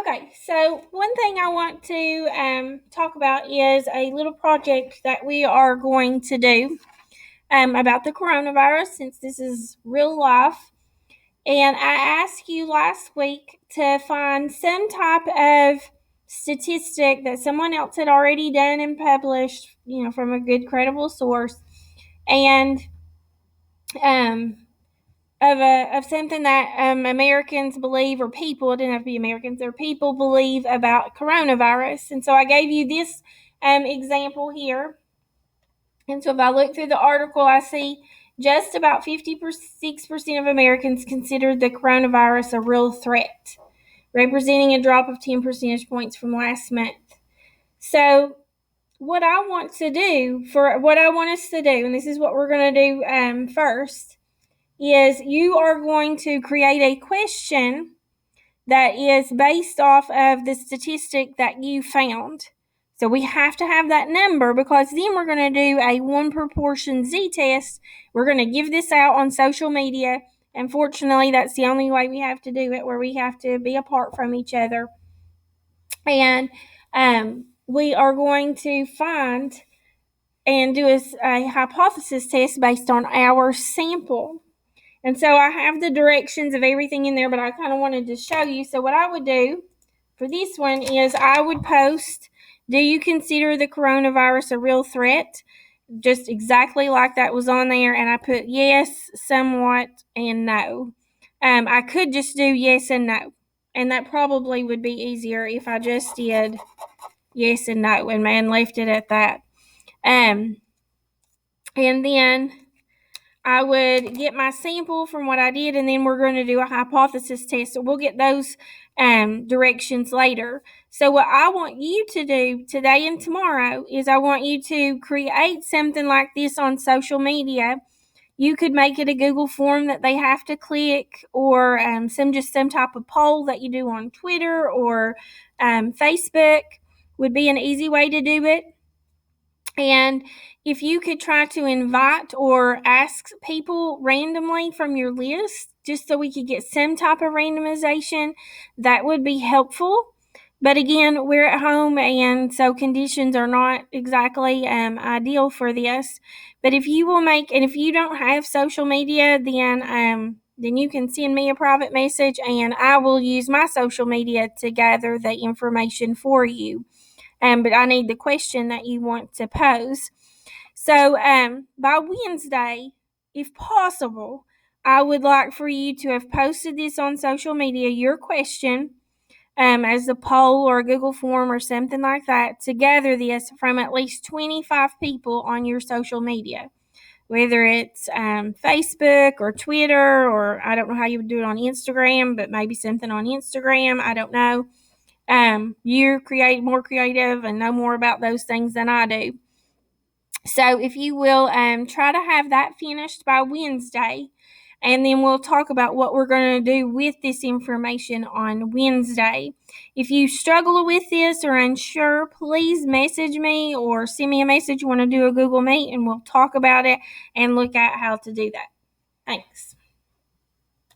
Okay, so one thing I want to talk about is a little project that we are going to do about the coronavirus, since this is real life. And I asked you last week to find some type of statistic that someone else had already done and published, from a good, credible source, and um, of something that Americans believe, or people, it didn't have to be Americans, or people believe about coronavirus. And so I gave you this example here. And so if I look through the article, I see just about 56% of Americans consider the coronavirus a real threat, representing a drop of 10 percentage points from last month. So what I want us to do, and this is what we're going to do first, is you are going to create a question that is based off of the statistic that you found. So we have to have that number, because then we're going to do a 1 proportion Z test. We're going to give this out on social media. Unfortunately, that's the only way we have to do it, where we have to be apart from each other. And we are going to find and do a hypothesis test based on our sample. And so I have the directions of everything in there, but I kind of wanted to show you. So what I would do for this one is I would post, do you consider the coronavirus a real threat? Just exactly like that was on there. And I put yes, somewhat, and no. I could just do yes and no. And that probably would be easier if I just did yes and no and left it at that. And then I would get my sample from what I did, and then we're going to do a hypothesis test. So we'll get those directions later. So what I want you to do today and tomorrow is I want you to create something like this on social media. You could make it a Google form that they have to click, or some type of poll that you do on Twitter or Facebook would be an easy way to do it. And if you could try to invite or ask people randomly from your list, just so we could get some type of randomization, that would be helpful. But again, we're at home, and so conditions are not exactly ideal for this. But if you will and if you don't have social media, then you can send me a private message, and I will use my social media to gather the information for you. But I need the question that you want to pose. So by Wednesday, if possible, I would like for you to have posted this on social media, your question, as a poll or a Google form or something like that, to gather this from at least 25 people on your social media, whether it's Facebook or Twitter, or I don't know how you would do it on Instagram, but maybe something on Instagram. I don't know. You're more creative and know more about those things than I do. So if you will try to have that finished by Wednesday, and then we'll talk about what we're going to do with this information on Wednesday. If you struggle with this or unsure, please message me or send me a message. You want to do a Google Meet, and we'll talk about it and look at how to do that. Thanks.